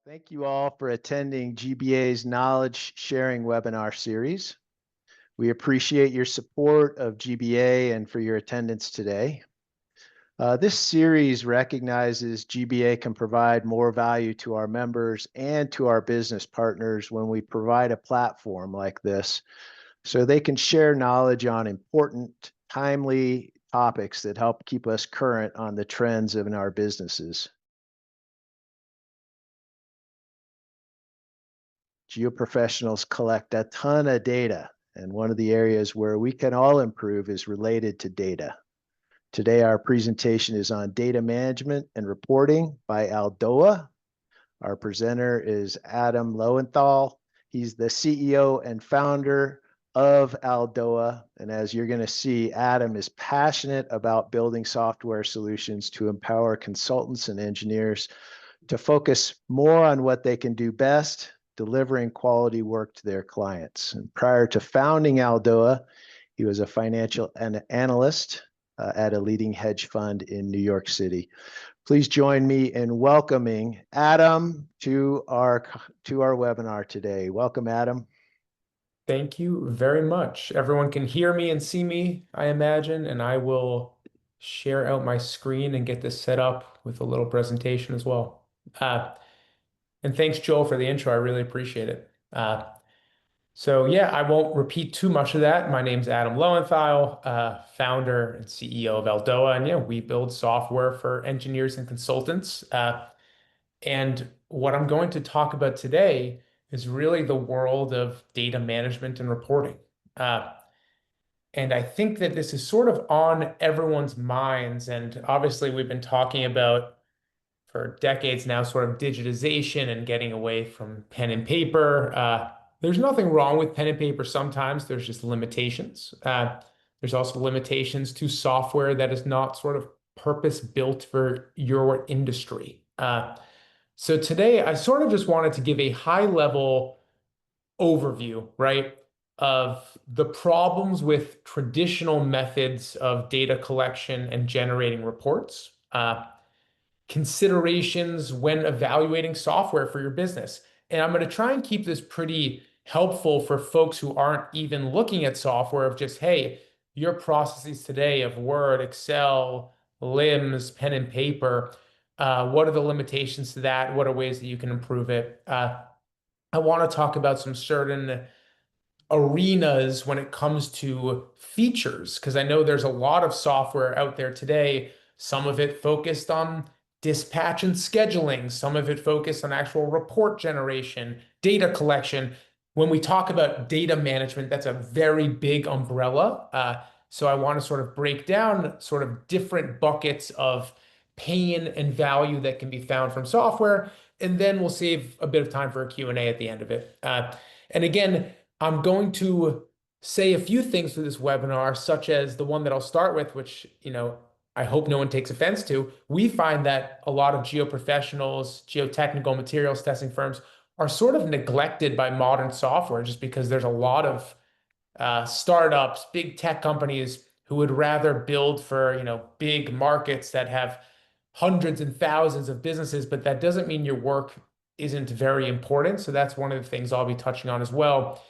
Thank you all for attending GBA's Knowledge Sharing webinar series. We appreciate your support of GBA and for your attendance today. This series recognizes GBA can provide more value to our members and to our business partners when we provide a platform like this so they can share knowledge on important, timely topics that help keep us current on the trends in our businesses. Geoprofessionals collect a ton of data, and one of the areas where we can all improve is related to data. Today, our presentation is on data management and reporting by Aldoa. Our presenter is Adam Lowenthal. He's the CEO and founder of Aldoa. And as you're going to see, Adam is passionate about building software solutions to empower consultants and engineers to focus more on what they can do best, delivering quality work to their clients. And prior to founding Aldoa, he was a financial analyst at a leading hedge fund in New York City. Please join me in welcoming Adam to our webinar today. Welcome, Adam. Thank you very much. Everyone can hear me and see me, I imagine, and I will share out my screen and get this set up with a little presentation as well. And thanks, Joel, for the intro. I really appreciate it. So yeah, I won't repeat too much of that. My name's Adam Lowenthal, founder and CEO of Aldoa, and yeah, we build software for engineers and consultants. And what I'm going to talk about today is really the world of data management and reporting. And I think that this is sort of on everyone's minds. And obviously, we've been talking about for decades now, sort of digitization and getting away from pen and paper. There's nothing wrong with pen and paper sometimes. There's just limitations. There's also limitations to software that is not sort of purpose-built for your industry. So today, I sort of just wanted to give a high-level overview, right, of the problems with traditional methods of data collection and generating reports, considerations when evaluating software for your business. And I'm going to try and keep this pretty helpful for folks who aren't even looking at software of just, hey, your processes today of Word, Excel, LIMS, pen and paper, what are the limitations to that? What are ways that you can improve it? I want to talk about some certain arenas when it comes to features, because I know there's a lot of software out there today, some of it focused on dispatch and scheduling, some of it focused on actual report generation, data collection. When we talk about data management, that's a very big umbrella. So I want to sort of break down sort of different buckets of pain and value that can be found from software, and then we'll save a bit of time for a Q&A at the end of it. And again, I'm going to say a few things for this webinar, such as the one that I'll start with, which, I hope no one takes offense to. We find that a lot of geoprofessionals, geotechnical materials testing firms are sort of neglected by modern software just because there's a lot of startups, big tech companies who would rather build for, big markets that have hundreds and thousands of businesses, but that doesn't mean your work isn't very important. So that's one of the things I'll be touching on as well.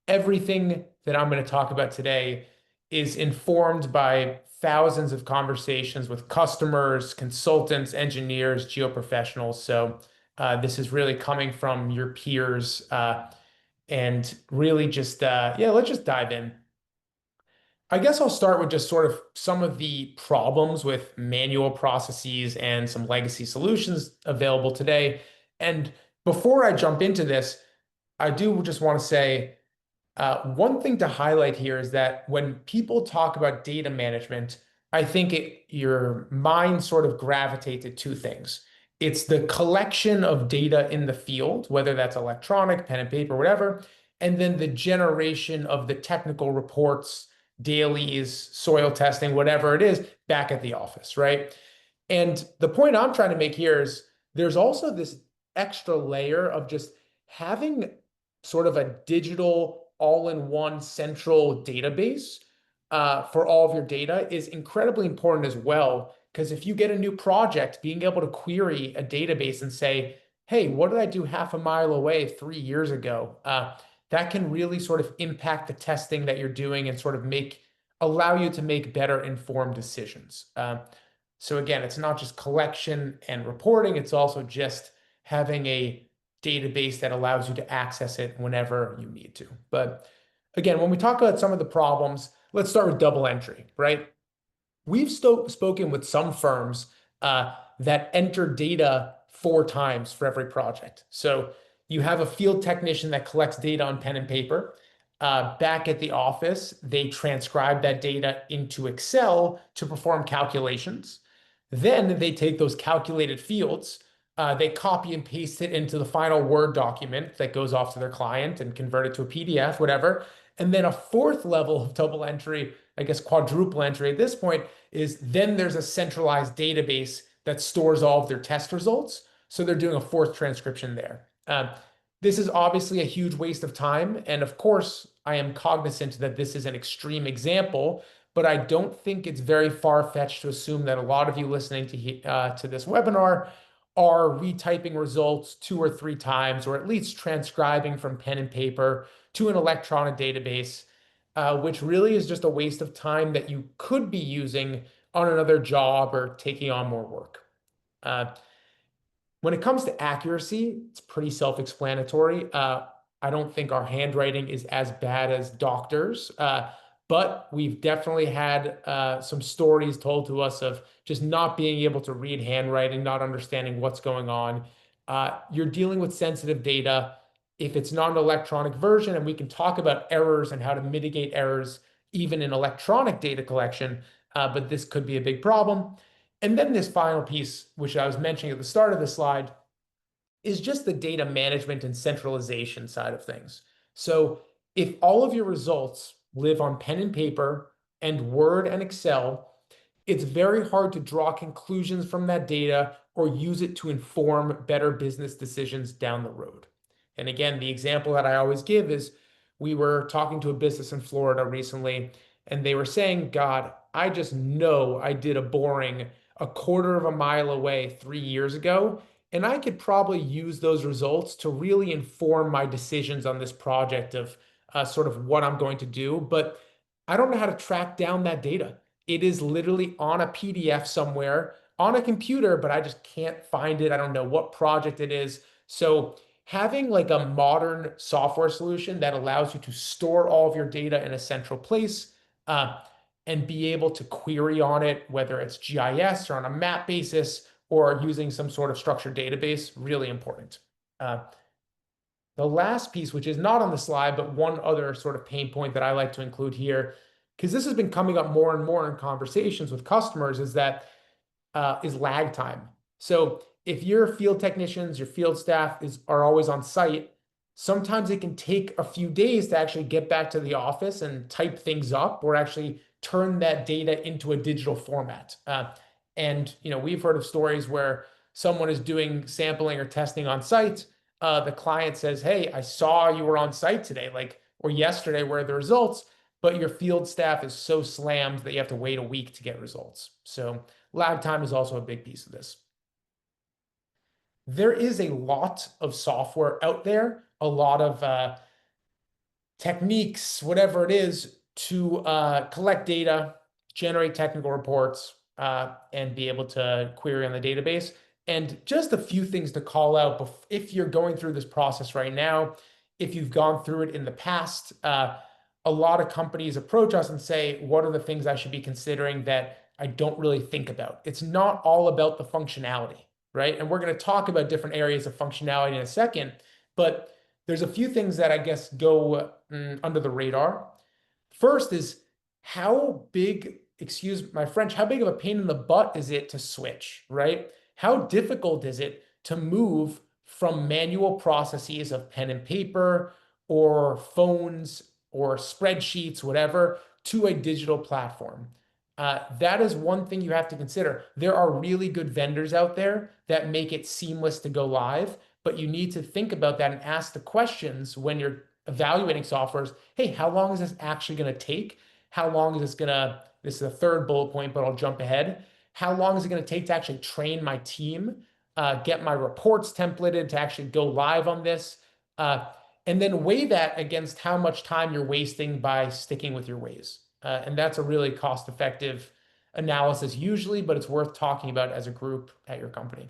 Everything that I'm going to talk about today is informed by thousands of conversations with customers, consultants, engineers, geoprofessionals. So this is really coming from your peers, and really just, let's just dive in. I guess I'll start with just sort of some of the problems with manual processes and some legacy solutions available today. And before I jump into this, I do just want to say, one thing to highlight here is that when people talk about data management, I think your mind sort of gravitates to two things. It's the collection of data in the field, whether that's electronic, pen and paper, whatever, and then the generation of the technical reports, dailies, soil testing, whatever it is, back at the office, right? And the point I'm trying to make here is there's also this extra layer of just having sort of a digital all-in-one central database for all of your data is incredibly important as well. Because if you get a new project, being able to query a database and say, hey, what did I do half a mile away 3 years ago? That can really sort of impact the testing that you're doing and sort of allow you to make better informed decisions. So again, it's not just collection and reporting, it's also just having a database that allows you to access it whenever you need to. But again, when we talk about some of the problems, let's start with double entry, right? We've spoken with some firms that enter data 4 times for every project. So you have a field technician that collects data on pen and paper. Back at the office, they transcribe that data into Excel to perform calculations. Then they take those calculated fields, they copy and paste it into the final Word document that goes off to their client and convert it to a PDF, whatever. And then a fourth level of double entry, I guess quadruple entry at this point, is then there's a centralized database that stores all of their test results. So they're doing a fourth transcription there. This is obviously a huge waste of time. And of course, I am cognizant that this is an extreme example, but I don't think it's very far-fetched to assume that a lot of you listening to this webinar are retyping results 2 or 3 times, or at least transcribing from pen and paper to an electronic database, which really is just a waste of time that you could be using on another job or taking on more work. When it comes to accuracy, it's pretty self-explanatory. I don't think our handwriting is as bad as doctors, but we've definitely had some stories told to us of just not being able to read handwriting, not understanding what's going on. You're dealing with sensitive data. If it's not an electronic version, and we can talk about errors and how to mitigate errors even in electronic data collection, but this could be a big problem. And then this final piece, which I was mentioning at the start of the slide, is just the data management and centralization side of things. So if all of your results live on pen and paper and Word and Excel, it's very hard to draw conclusions from that data or use it to inform better business decisions down the road. And again, the example that I always give is we were talking to a business in Florida recently, and they were saying, God, I just know I did a boring a quarter of a mile away 3 years ago, and I could probably use those results to really inform my decisions on this project of sort of what I'm going to do. But I don't know how to track down that data. It is literally on a PDF somewhere on a computer, but I just can't find it. I don't know what project it is. So having like a modern software solution that allows you to store all of your data in a central place and be able to query on it, whether it's GIS or on a map basis or using some sort of structured database, really important. The last piece, which is not on the slide, but one other sort of pain point that I like to include here, because this has been coming up more and more in conversations with customers, is lag time. So if your field technicians, your field staff are always on site, sometimes it can take a few days to actually get back to the office and type things up or actually turn that data into a digital format. And we've heard of stories where someone is doing sampling or testing on site. The client says, hey, I saw you were on site today, or yesterday, where are the results? But your field staff is so slammed that you have to wait a week to get results. So lag time is also a big piece of this. There is a lot of software out there, a lot of techniques, whatever it is, to collect data, generate technical reports, and be able to query on the database. And just a few things to call out if you're going through this process right now, if you've gone through it in the past. A lot of companies approach us and say, what are the things I should be considering that I don't really think about? It's not all about the functionality, right? And we're going to talk about different areas of functionality in a second, but there's a few things that I guess go under the radar. First is how big, excuse my French, how big of a pain in the butt is it to switch, right? How difficult is it to move from manual processes of pen and paper or phones or spreadsheets, whatever, to a digital platform? That is one thing you have to consider. There are really good vendors out there that make it seamless to go live, but you need to think about that and ask the questions when you're evaluating softwares. Hey, how long is this actually going to take? How long is this going to, this is the third bullet point, but I'll jump ahead. How long is it going to take to actually train my team? get my reports templated to actually go live on this, and then weigh that against how much time you're wasting by sticking with your ways. And that's a really cost-effective analysis usually, but it's worth talking about as a group at your company.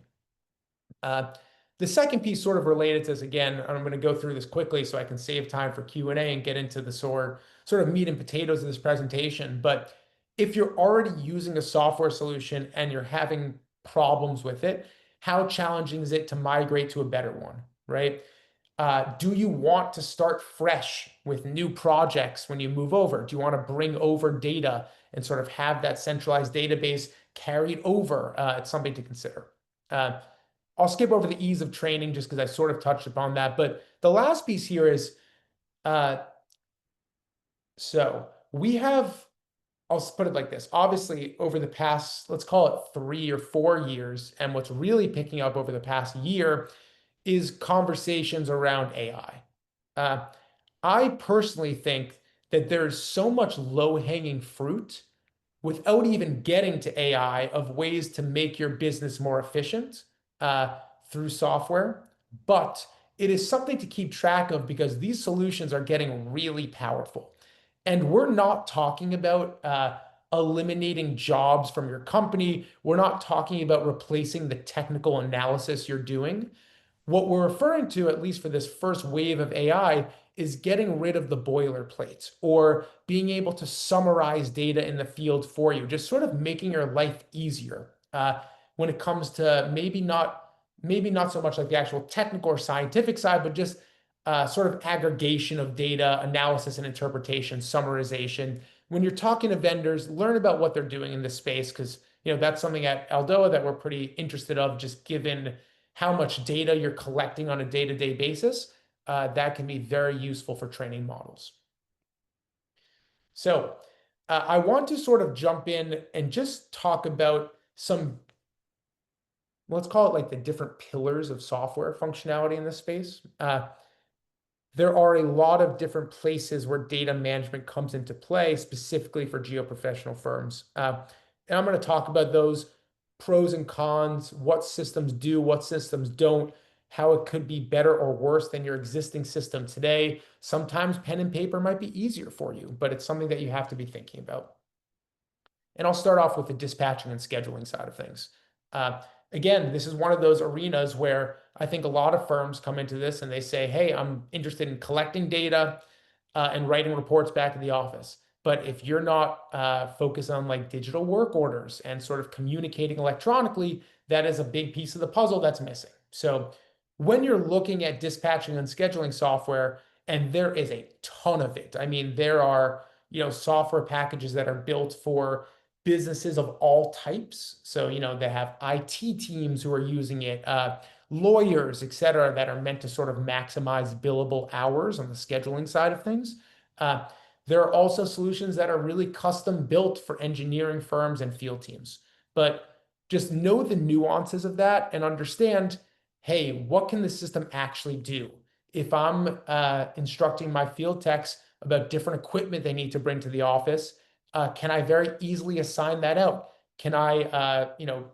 The second piece sort of related to this again, and I'm going to go through this quickly so I can save time for Q&A and get into the sort of meat and potatoes of this presentation. But if you're already using a software solution and you're having problems with it, how challenging is it to migrate to a better one, right? Do you want to start fresh with new projects when you move over? Do you want to bring over data and sort of have that centralized database carried over? It's something to consider. I'll skip over the ease of training just because I sort of touched upon that. But the last piece here is, so we have, I'll put it like this. Obviously, over the past, let's call it 3 or 4 years, and what's really picking up over the past year is conversations around AI. I personally think that there's so much low-hanging fruit without even getting to AI of ways to make your business more efficient through software. But it is something to keep track of because these solutions are getting really powerful. And we're not talking about eliminating jobs from your company. We're not talking about replacing the technical analysis you're doing. What we're referring to, at least for this first wave of AI, is getting rid of the boilerplates or being able to summarize data in the field for you, just sort of making your life easier when it comes to maybe not so much like the actual technical or scientific side, but just sort of aggregation of data, analysis and interpretation, summarization. When you're talking to vendors, learn about what they're doing in this space because that's something at Aldoa that we're pretty interested of, just given how much data you're collecting on a day-to-day basis. That can be very useful for training models. So I want to sort of jump in and just talk about some, let's call it like the different pillars of software functionality in this space. There are a lot of different places where data management comes into play, specifically for geoprofessional firms. And I'm going to talk about those pros and cons, what systems do, what systems don't, how it could be better or worse than your existing system today. Sometimes pen and paper might be easier for you, but it's something that you have to be thinking about. And I'll start off with the dispatching and scheduling side of things. Again, this is one of those arenas where I think a lot of firms come into this and they say, hey, I'm interested in collecting data and writing reports back in the office. But if you're not focused on like digital work orders and sort of communicating electronically, that is a big piece of the puzzle that's missing. So when you're looking at dispatching and scheduling software, and there is a ton of it. I mean, there are software packages that are built for businesses of all types. So, they have IT teams who are using it, lawyers, et cetera, that are meant to sort of maximize billable hours on the scheduling side of things. There are also solutions that are really custom built for engineering firms and field teams. But just know the nuances of that and understand, hey, what can the system actually do? If I'm instructing my field techs about different equipment they need to bring to the office, can I very easily assign that out? Can I,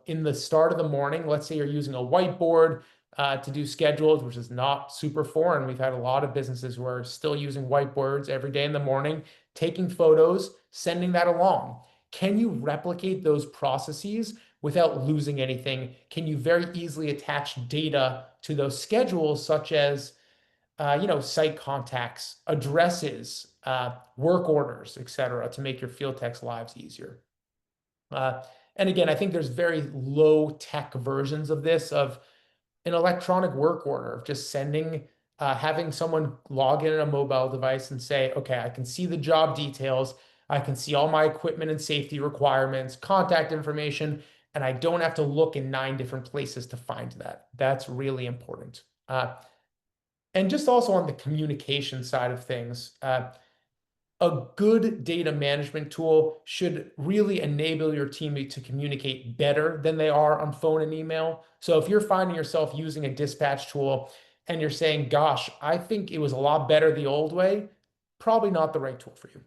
in the start of the morning, let's say you're using a whiteboard to do schedules, which is not super foreign. We've had a lot of businesses who are still using whiteboards every day in the morning, taking photos, sending that along. Can you replicate those processes without losing anything? Can you very easily attach data to those schedules, such as site contacts, addresses, work orders, et cetera, to make your field techs' lives easier. And again, I think there's very low tech versions of this, of an electronic work order, of just sending, having someone log in on a mobile device and say, okay, I can see the job details. I can see all my equipment and safety requirements, contact information, and I don't have to look in 9 different places to find that. That's really important. And just also on the communication side of things, a good data management tool should really enable your team to communicate better than they are on phone and email. So if you're finding yourself using a dispatch tool and you're saying, gosh, I think it was a lot better the old way, probably not the right tool for you.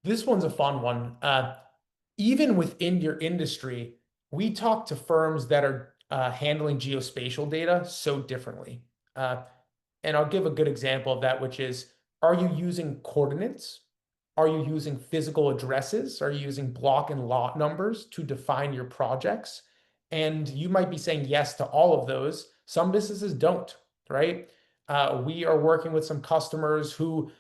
This one's a fun one. Even within your industry, we talk to firms that are handling geospatial data so differently. Uh, and I'll give a good example of that, which is, are you using coordinates? Are you using physical addresses? Are you using block and lot numbers to define your projects? And you might be saying yes to all of those. Some businesses don't, right? We are working with some customers who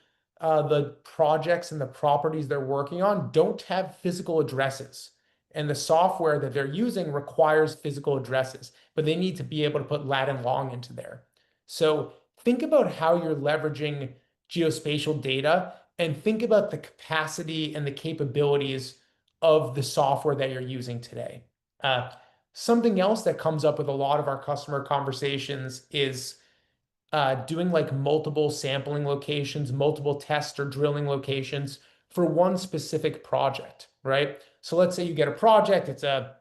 the projects and the properties they're working on don't have physical addresses. And the software that they're using requires physical addresses, but they need to be able to put lat and long into there. So think about how you're leveraging geospatial data and think about the capacity and the capabilities of the software that you're using today. Something else that comes up with a lot of our customer conversations is doing like multiple sampling locations, multiple test or drilling locations for one specific project, right? So let's say you get a project, it's I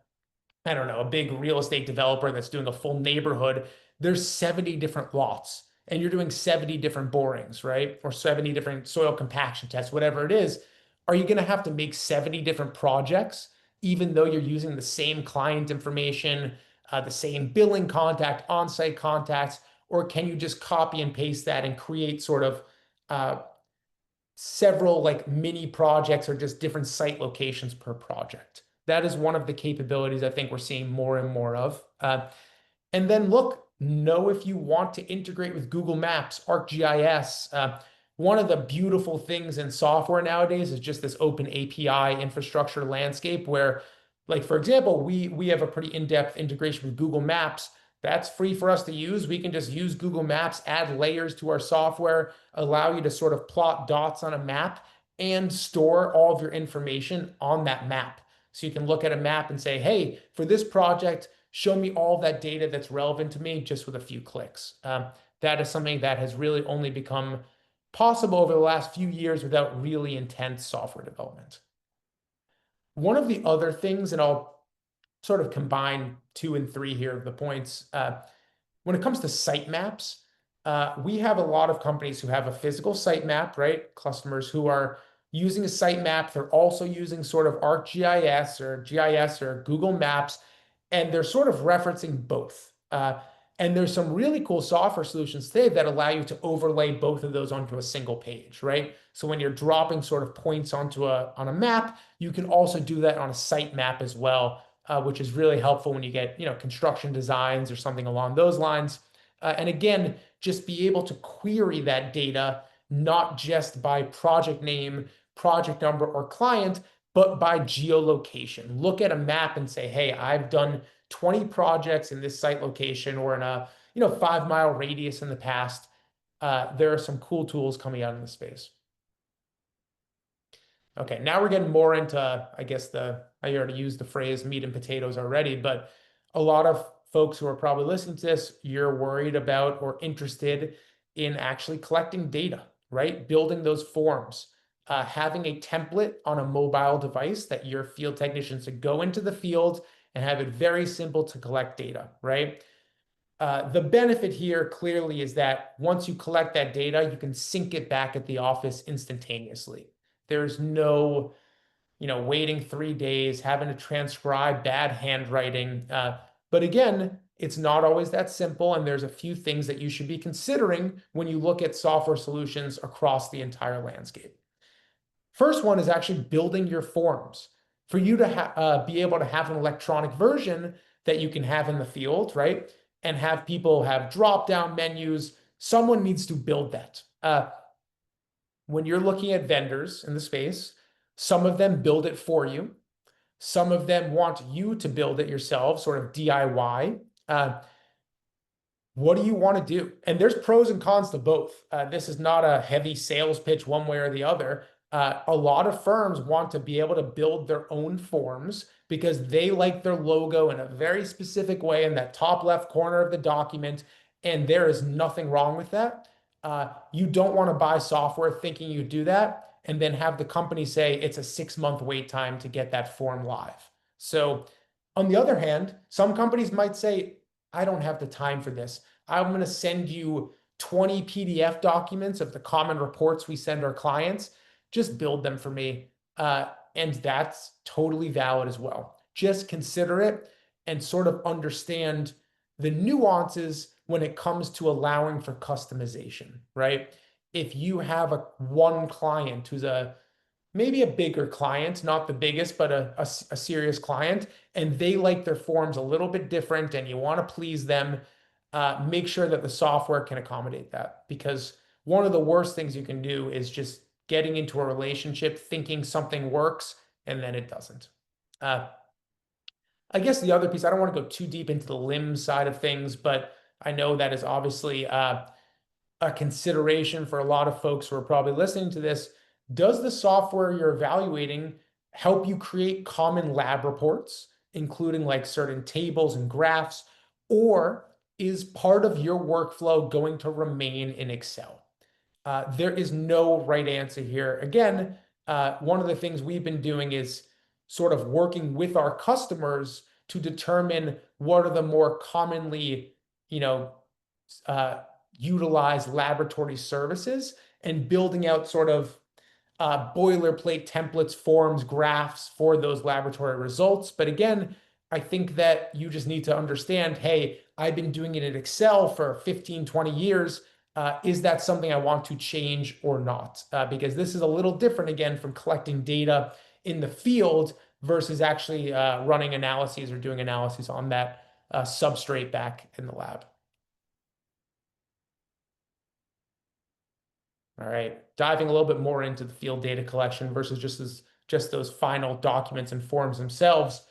don't know, a big real estate developer that's doing a full neighborhood. There's 70 different lots and you're doing 70 different borings, right? Or 70 different soil compaction tests, whatever it is. Are you going to have to make 70 different projects, even though you're using the same client information, the same billing contact, on-site contacts, or can you just copy and paste that and create sort of uh, several like mini projects or just different site locations per project? That is one of the capabilities I think we're seeing more and more of. And then look, know if you want to integrate with Google Maps, ArcGIS. One of the beautiful things in software nowadays is just this open API infrastructure landscape where, like, for example, we have a pretty in-depth integration with Google Maps. That's free for us to use. We can just use Google Maps, add layers to our software, allow you to sort of plot dots on a map and store all of your information on that map. So you can look at a map and say, hey, for this project, show me all of that data that's relevant to me just with a few clicks. That is something that has really only become possible over the last few years without really intense software development. One of the other things, and I'll sort of combine 2 and 3 here of the points, when it comes to sitemaps, we have a lot of companies who have a physical sitemap, right? Customers who are using a sitemap. They're also using sort of ArcGIS or GIS or Google Maps, and they're sort of referencing both. And there's some really cool software solutions today that allow you to overlay both of those onto a single page, right? So when you're dropping sort of points onto on a map, you can also do that on a sitemap as well, which is really helpful when you get, construction designs or something along those lines. And again, just be able to query that data, not just by project name, project number, or client, but by geolocation. Look at a map and say, hey, I've done 20 projects in this site location or in a 5-mile radius in the past. There are some cool tools coming out in the space. Okay, now we're getting more into, I guess, I already used the phrase meat and potatoes already, but a lot of folks who are probably listening to this, you're worried about or interested in actually collecting data, right? Building those forms, having a template on a mobile device that your field technicians to go into the field and have it very simple to collect data, right? The benefit here clearly is that once you collect that data, you can sync it back at the office instantaneously. There's no, waiting 3 days, having to transcribe bad handwriting. But again, it's not always that simple. And there's a few things that you should be considering when you look at software solutions across the entire landscape. First one is actually building your forms. For you to be able to have an electronic version that you can have in the field, right? And have people have drop-down menus. Someone needs to build that. When you're looking at vendors in the space, some of them build it for you. Some of them want you to build it yourself, sort of DIY. What do you want to do? And there's pros and cons to both. This is not a heavy sales pitch one way or the other. A lot of firms want to be able to build their own forms because they like their logo in a very specific way in that top left corner of the document. And there is nothing wrong with that. You don't want to buy software thinking you do that and then have the company say it's a 6-month wait time to get that form live. So on the other hand, some companies might say, I don't have the time for this. I'm going to send you 20 PDF documents of the common reports we send our clients. Just build them for me. And that's totally valid as well. Just consider it. and sort of understand the nuances when it comes to allowing for customization, right? If you have one client who's maybe a bigger client, not the biggest, but a serious client, and they like their forms a little bit different and you want to please them, make sure that the software can accommodate that. Because one of the worst things you can do is just getting into a relationship thinking something works and then it doesn't. I guess the other piece, I don't want to go too deep into the LIMS side of things, but I know that is obviously a consideration for a lot of folks who are probably listening to this. Does the software you're evaluating help you create common lab reports, including like certain tables and graphs, or is part of your workflow going to remain in Excel? There is no right answer here. Again, one of the things we've been doing is sort of working with our customers to determine what are the more commonly, utilized laboratory services and building out sort of boilerplate templates, forms, graphs for those laboratory results. But again, I think that you just need to understand, hey, I've been doing it in Excel for 15, 20 years. Is that something I want to change or not? Because this is a little different, again, from collecting data in the field versus actually running analyses or doing analyses on that substrate back in the lab. All right, diving a little bit more into the field data collection versus just those final documents and forms themselves.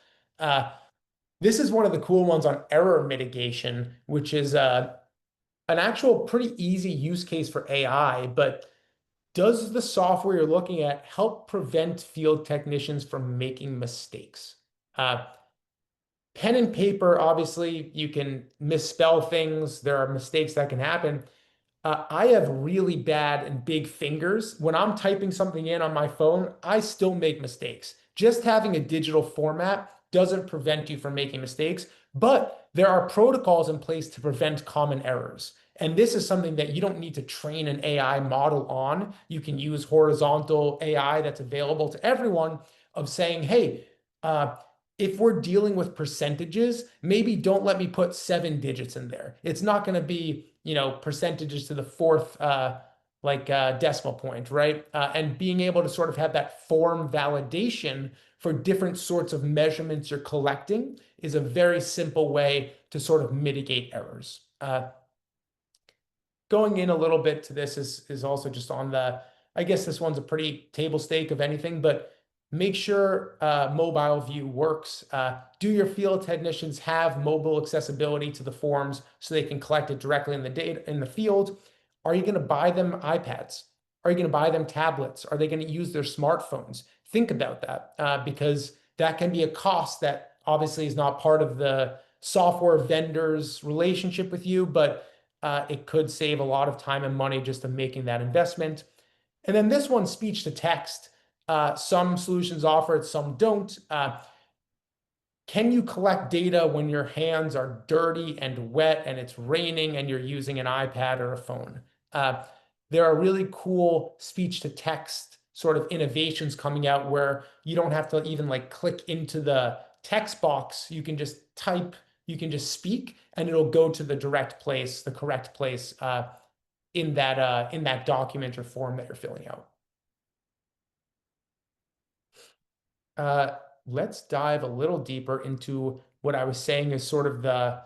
This is one of the cool ones on error mitigation, which is an actual pretty easy use case for AI, but does the software you're looking at help prevent field technicians from making mistakes? Pen and paper, obviously, you can misspell things. There are mistakes that can happen. I have really bad and big fingers. When I'm typing something in on my phone, I still make mistakes. Just having a digital format doesn't prevent you from making mistakes, but there are protocols in place to prevent common errors. And this is something that you don't need to train an AI model on. You can use horizontal AI that's available to everyone of saying, hey, if we're dealing with percentages, maybe don't let me put 7 digits in there. It's not going to be, percentages to the fourth decimal point, right? And being able to sort of have that form validation for different sorts of measurements you're collecting is a very simple way to sort of mitigate errors. Going in a little bit to this is also just on I guess this one's a pretty table stake of anything, but make sure mobile view works. Do your field technicians have mobile accessibility to the forms so they can collect it directly in the data in the field? Are you going to buy them iPads? Are you going to buy them tablets? Are they going to use their smartphones? Think about that because that can be a cost that obviously is not part of the software vendor's relationship with you, but it could save a lot of time and money just in making that investment. And then this one, speech to text. Some solutions offer it, some don't. Can you collect data when your hands are dirty and wet and it's raining and you're using an iPad or a phone? There are really cool speech to text sort of innovations coming out where you don't have to even click into the text box. You can just type, you can just speak, and it'll go to the correct place in that document or form that you're filling out. Let's dive a little deeper into what I was saying is sort of the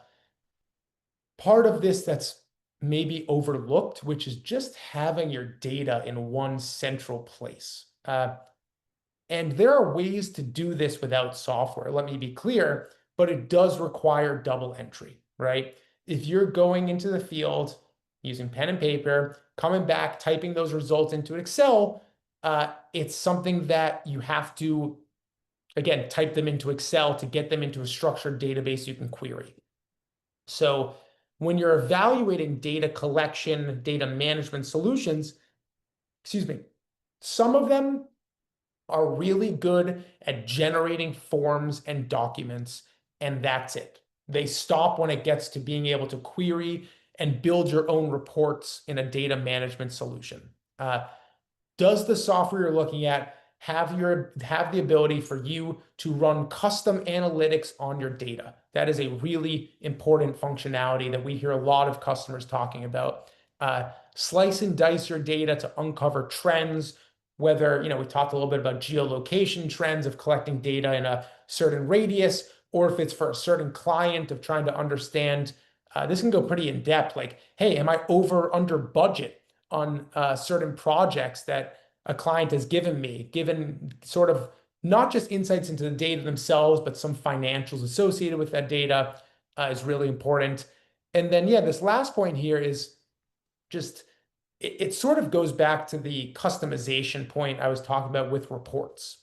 part of this that's maybe overlooked, which is just having your data in one central place. And there are ways to do this without software, let me be clear, but it does require double entry, right? If you're going into the field using pen and paper, coming back, typing those results into Excel, it's something that you have to, again, type them into Excel to get them into a structured database you can query. So when you're evaluating data collection, data management solutions, some of them are really good at generating forms and documents, and that's it. They stop when it gets to being able to query and build your own reports in a data management solution. Does the software you're looking at have the ability for you to run custom analytics on your data? That is a really important functionality that we hear a lot of customers talking about. Slice and dice your data to uncover trends, whether, we talked a little bit about geolocation trends of collecting data in a certain radius, or if it's for a certain client of trying to understand, this can go pretty in depth, like, hey, am I over under budget on certain projects that a client has given me, given sort of not just insights into the data themselves, but some financials associated with that data is really important. And then, yeah, this last point here is just, it sort of goes back to the customization point I was talking about with reports.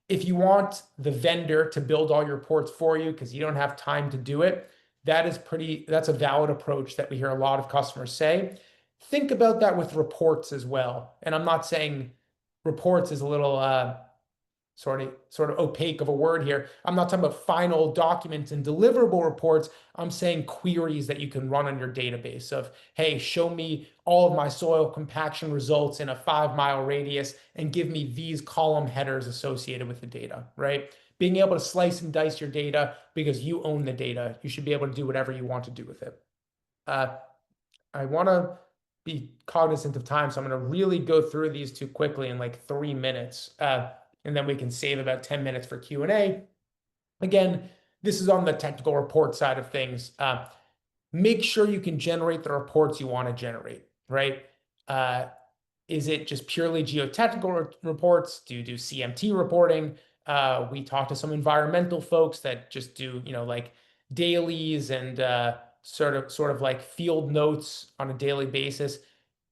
If you want the vendor to build all your reports for you because you don't have time to do it, that's a valid approach that we hear a lot of customers say. Think about that with reports as well. And I'm not saying reports is a little sort of opaque of a word here. I'm not talking about final documents and deliverable reports. I'm saying queries that you can run on your database of, hey, show me all of my soil compaction results in a 5-mile radius and give me these column headers associated with the data, right? Being able to slice and dice your data because you own the data. You should be able to do whatever you want to do with it. I want to be cognizant of time, so I'm going to really go through these two quickly in like 3 minutes. And then we can save about 10 minutes for Q&A. Again, this is on the technical report side of things. Make sure you can generate the reports you want to generate, right? Is it just purely geotechnical reports? Do you do CMT reporting? We talked to some environmental folks that just do, like dailies and sort of like field notes on a daily basis.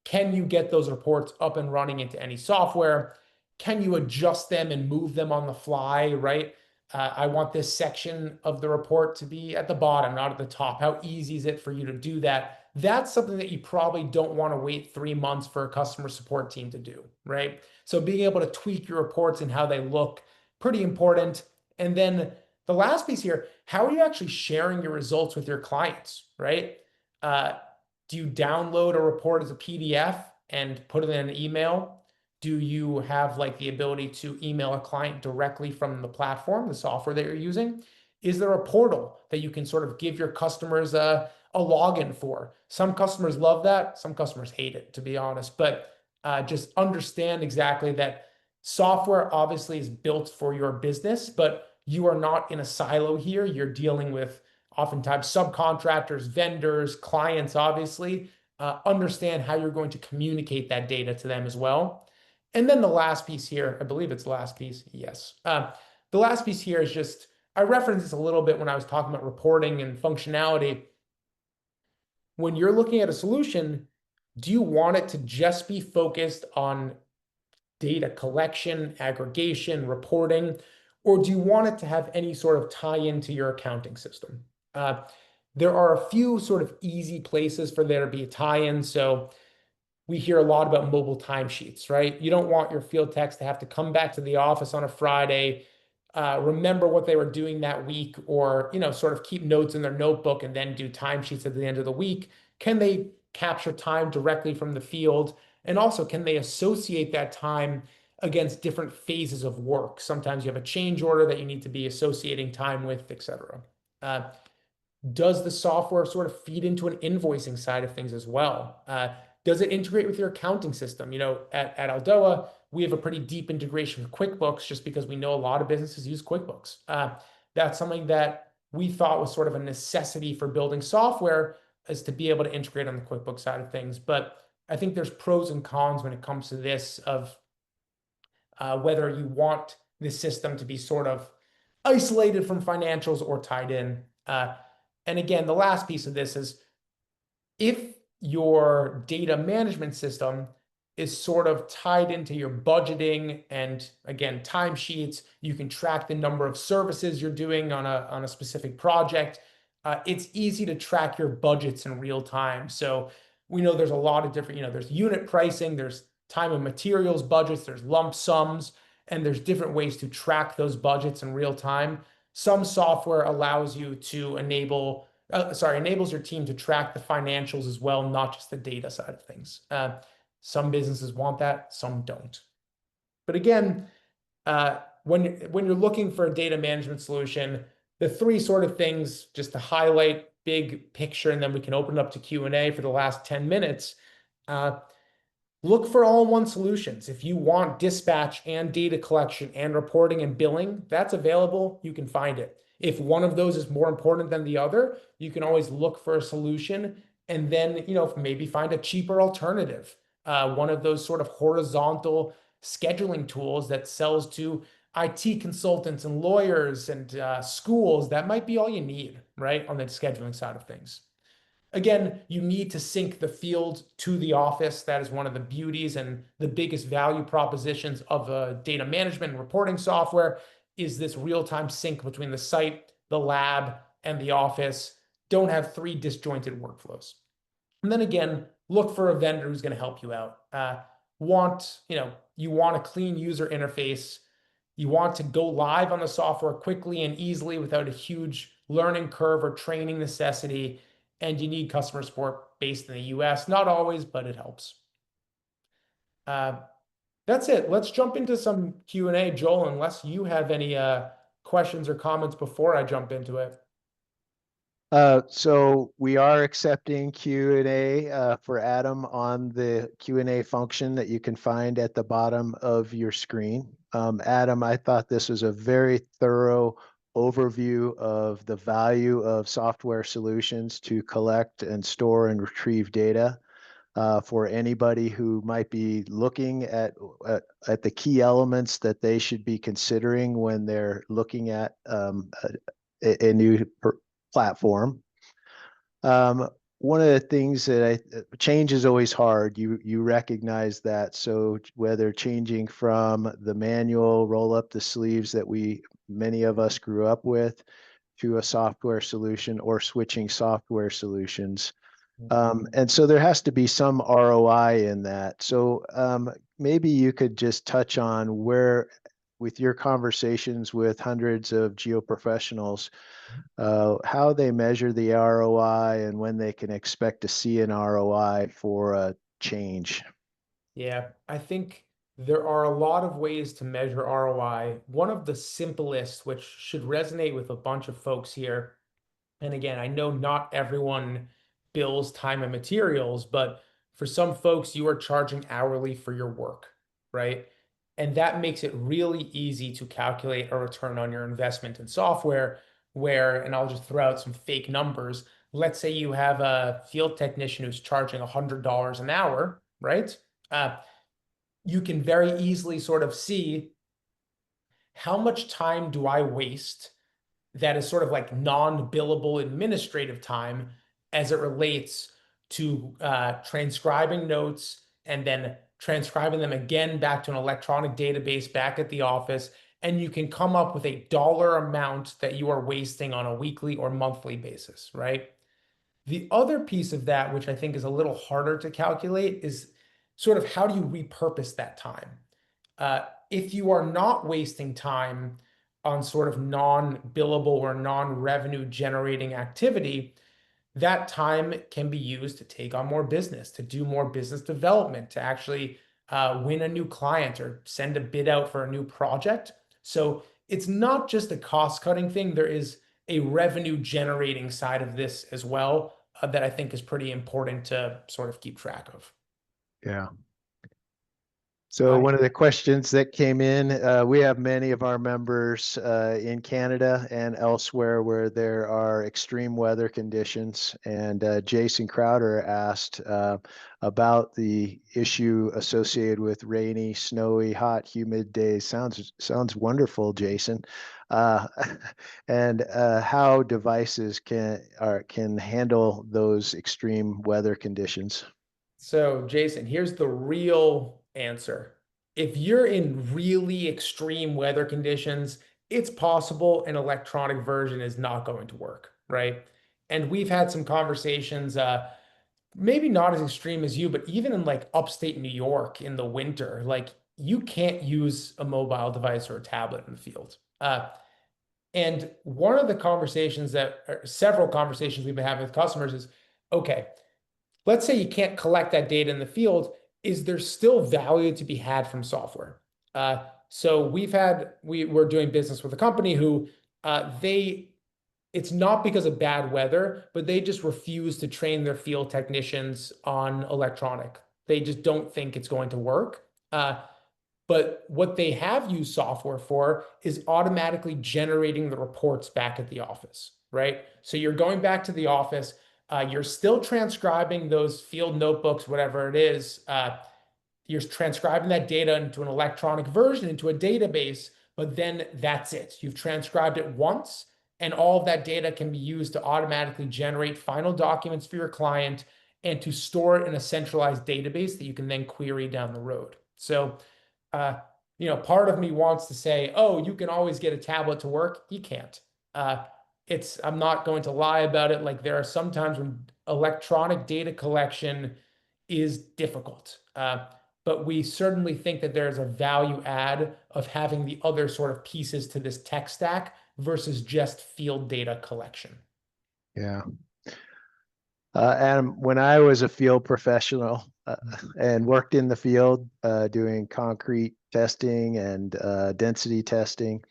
Can you get those reports up and running into any software? Can you adjust them and move them on the fly, right? I want this section of the report to be at the bottom, not at the top. How easy is it for you to do that? That's something that you probably don't want to wait 3 months for a customer support team to do, right? So being able to tweak your reports and how they look, pretty important. And then the last piece here, how are you actually sharing your results with your clients, right? Do you download a report as a PDF and put it in an email? Do you have like the ability to email a client directly from the platform, the software that you're using? Is there a portal that you can sort of give your customers a login for? Some customers love that. Some customers hate it, to be honest. But just understand exactly that software obviously is built for your business, but you are not in a silo here. You're dealing with oftentimes subcontractors, vendors, clients, obviously. Understand how you're going to communicate that data to them as well. And then the last piece here, I believe it's the last piece. Yes. The last piece here is just, I referenced this a little bit when I was talking about reporting and functionality. When you're looking at a solution, do you want it to just be focused on data collection, aggregation, reporting, or do you want it to have any sort of tie into your accounting system? There are a few sort of easy places for there to be a tie-in. So we hear a lot about mobile timesheets, right? You don't want your field techs to have to come back to the office on a Friday, remember what they were doing that week, or sort of keep notes in their notebook and then do timesheets at the end of the week. Can they capture time directly from the field? And also, can they associate that time against different phases of work? Sometimes you have a change order that you need to be associating time with, etc. Does the software sort of feed into an invoicing side of things as well? Does it integrate with your accounting system? At Aldoa, we have a pretty deep integration with QuickBooks just because we know a lot of businesses use QuickBooks. That's something that we thought was sort of a necessity for building software, is to be able to integrate on the QuickBooks side of things. But I think there's pros and cons when it comes to this of whether you want this system to be sort of isolated from financials or tied in. And again, the last piece of this is, if your data management system is sort of tied into your budgeting and, again, timesheets, you can track the number of services you're doing on a specific project. It's easy to track your budgets in real time. So we know there's a lot of different, there's unit pricing, there's time and materials budgets, there's lump sums, and there's different ways to track those budgets in real time. Some software allows you to enables your team to track the financials as well, not just the data side of things. Some businesses want that, some don't. But again, when you're looking for a data management solution, the three sort of things just to highlight big picture, and then we can open it up to Q&A for the last 10 minutes. Look for all-in-one solutions. If you want dispatch and data collection and reporting and billing, that's available. You can find it. If one of those is more important than the other, you can always look for a solution and then, maybe find a cheaper alternative. One of those sort of horizontal scheduling tools that sells to IT consultants and lawyers and schools, that might be all you need, right, on the scheduling side of things. Again, you need to sync the field to the office. That is one of the beauties and the biggest value propositions of a data management and reporting software is this real-time sync between the site, the lab, and the office. Don't have three disjointed workflows. And then again, look for a vendor who's going to help you out. You want a clean user interface. You want to go live on the software quickly and easily without a huge learning curve or training necessity. And you need customer support based in the US. Not always, but it helps. That's it. Let's jump into some Q&A, Joel, unless you have any questions or comments before I jump into it. So we are accepting Q&A for Adam on the Q&A function that you can find at the bottom of your screen. Adam, I thought this was a very thorough overview of the value of software solutions to collect and store and retrieve data for anybody who might be looking at the key elements that they should be considering when they're looking at a new platform. One of the things that change is always hard. You recognize that. So whether changing from the manual roll up the sleeves that many of us grew up with to a software solution or switching software solutions. And so there has to be some ROI in that. So maybe you could just touch on where, with your conversations with hundreds of geoprofessionals, how they measure the ROI and when they can expect to see an ROI for a change. Yeah, I think there are a lot of ways to measure ROI. One of the simplest, which should resonate with a bunch of folks here, and again, I know not everyone bills time and materials, but for some folks, you are charging hourly for your work, right? And that makes it really easy to calculate a return on your investment in software where, and I'll just throw out some fake numbers. Let's say you have a field technician who's charging $100 an hour, right? You can very easily sort of see how much time do I waste that is sort of like non-billable administrative time as it relates to transcribing notes and then transcribing them again back to an electronic database back at the office. And you can come up with a dollar amount that you are wasting on a weekly or monthly basis, right? The other piece of that, which I think is a little harder to calculate, is sort of how do you repurpose that time? If you are not wasting time on sort of non-billable or non-revenue generating activity, that time can be used to take on more business, to do more business development, to actually win a new client or send a bid out for a new project. So it's not just a cost-cutting thing. There is a revenue generating side of this as well that I think is pretty important to sort of keep track of. Yeah. So one of the questions that came in, we have many of our members in Canada and elsewhere where there are extreme weather conditions. And Jason Crowder asked about the issue associated with rainy, snowy, hot, humid days. Sounds wonderful, Jason. And how devices can handle those extreme weather conditions. So, Jason, here's the real answer. If you're in really extreme weather conditions, it's possible an electronic version is not going to work, right? And we've had some conversations, maybe not as extreme as you, but even in like upstate New York in the winter, like you can't use a mobile device or a tablet in the field. And one of the conversations several conversations we've been having with customers is, okay, let's say you can't collect that data in the field. Is there still value to be had from software? So we're doing business with a company who they it's not because of bad weather, but they just refuse to train their field technicians on electronic. They just don't think it's going to work. But what they have used software for is automatically generating the reports back at the office, right? So you're going back to the office, you're still transcribing those field notebooks, whatever it is. You're transcribing that data into an electronic version, into a database, but then that's it. You've transcribed it once, and all of that data can be used to automatically generate final documents for your client and to store it in a centralized database that you can then query down the road. So, uh, part of me wants to say, oh, you can always get a tablet to work. You can't. Uh, I'm not going to lie about it. Like there are some times when electronic data collection is difficult. But we certainly think that there's a value add of having the other sort of pieces to this tech stack versus just field data collection. Yeah. Adam, when I was a field professional and worked in the field doing concrete testing and density testing,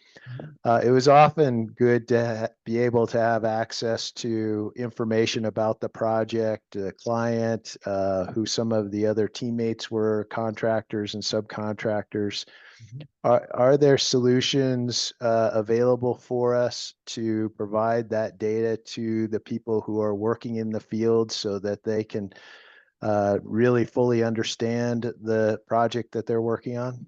it was often good to be able to have access to information about the project, the client, who some of the other teammates were, contractors and subcontractors. Are there solutions available for us to provide that data to the people who are working in the field so that they can really fully understand the project that they're working on?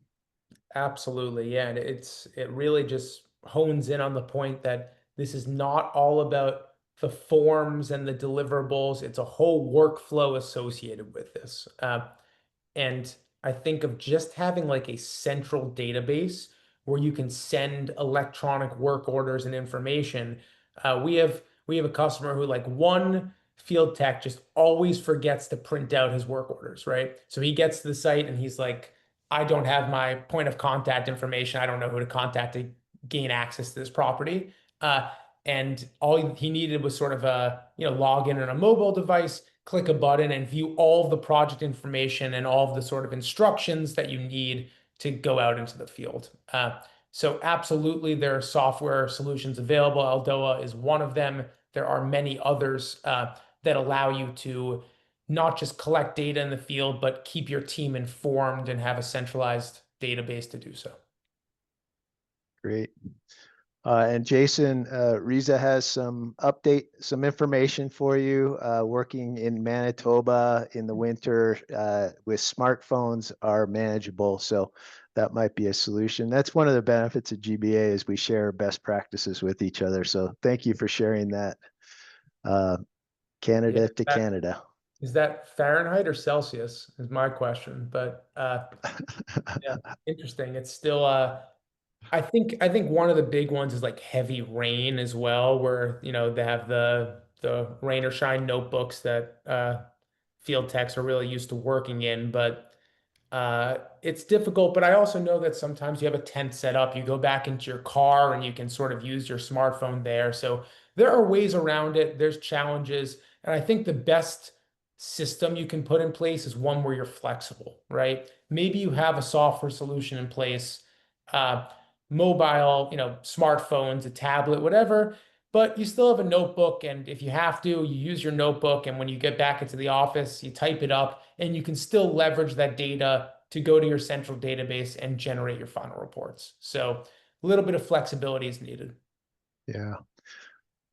Absolutely. Yeah. And it really just hones in on the point that this is not all about the forms and the deliverables. It's a whole workflow associated with this. And I think of just having like a central database where you can send electronic work orders and information. We have a customer who like one field tech just always forgets to print out his work orders, right? So he gets to the site and he's like, I don't have my point of contact information. I don't know who to contact to gain access to this property. And all he needed was sort of a log in on a mobile device, click a button, and view all of the project information and all of the sort of instructions that you need to go out into the field. So absolutely, there are software solutions available. Aldoa is one of them. There are many others that allow you to not just collect data in the field, but keep your team informed and have a centralized database to do so. Great. And Jason, Riza has some information for you. Working in Manitoba in the winter with smartphones are manageable, so that might be a solution. That's one of the benefits of GBA is we share best practices with each other. So thank you for sharing that. Canada Yeah, to Canada. is that Fahrenheit or Celsius is my question, but yeah, interesting. It's still I think one of the big ones is like heavy rain as well, where they have the rain or shine notebooks that field techs are really used to working in, but it's difficult. But I also know that sometimes you have a tent set up, you go back into your car and you can sort of use your smartphone there. So there are ways around it. There's challenges, and I think the best system you can put in place is one where you're flexible, right? Maybe you have a software solution in place. Mobile, smartphones, a tablet, whatever, but you still have a notebook. And if you have to, you use your notebook. And when you get back into the office, you type it up and you can still leverage that data to go to your central database and generate your final reports. So a little bit of flexibility is needed. Yeah.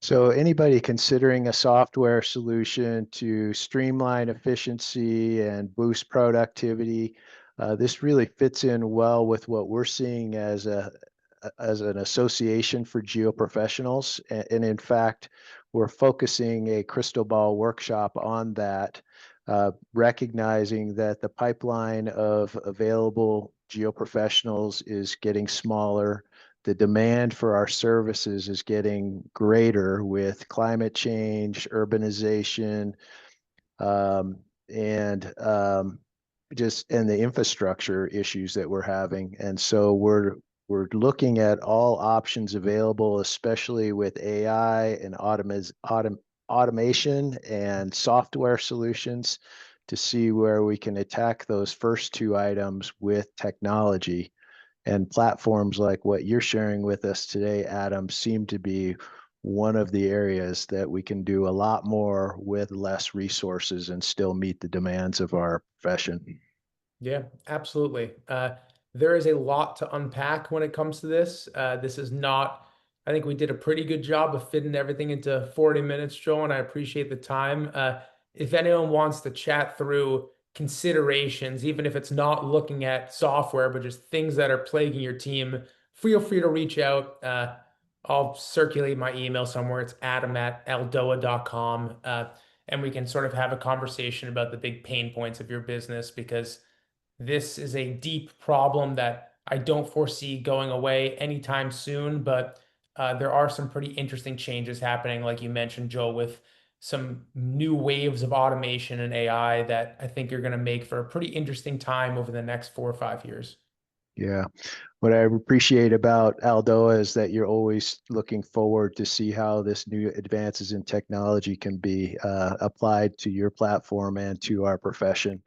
So anybody considering a software solution to streamline efficiency and boost productivity, this really fits in well with what we're seeing as an association for geoprofessionals. And in fact, we're focusing a crystal ball workshop on that, recognizing that the pipeline of available geoprofessionals is getting smaller. The demand for our services is getting greater with climate change, urbanization, and the infrastructure issues that we're having. And so we're looking at all options available, especially with AI and automation and software solutions, to see where we can attack those first two items with technology. And platforms like what you're sharing with us today, Adam, seem to be one of the areas that we can do a lot more with less resources and still meet the demands of our profession. Yeah, absolutely. There is a lot to unpack when it comes to this. This is not, I think we did a pretty good job of fitting everything into 40 minutes, Joel, and I appreciate the time. If anyone wants to chat through considerations, even if it's not looking at software, but just things that are plaguing your team, feel free to reach out. I'll circulate my email somewhere. It's adam@aldoa.com. And we can sort of have a conversation about the big pain points of your business because this is a deep problem that I don't foresee going away anytime soon, but there are some pretty interesting changes happening, like you mentioned, Joe, with some new waves of automation and AI that I think are going to make for a pretty interesting time over the next 4 or 5 years. Yeah. What I appreciate about Aldoa is that you're always looking forward to see how this new advances in technology can be applied to your platform and to our profession.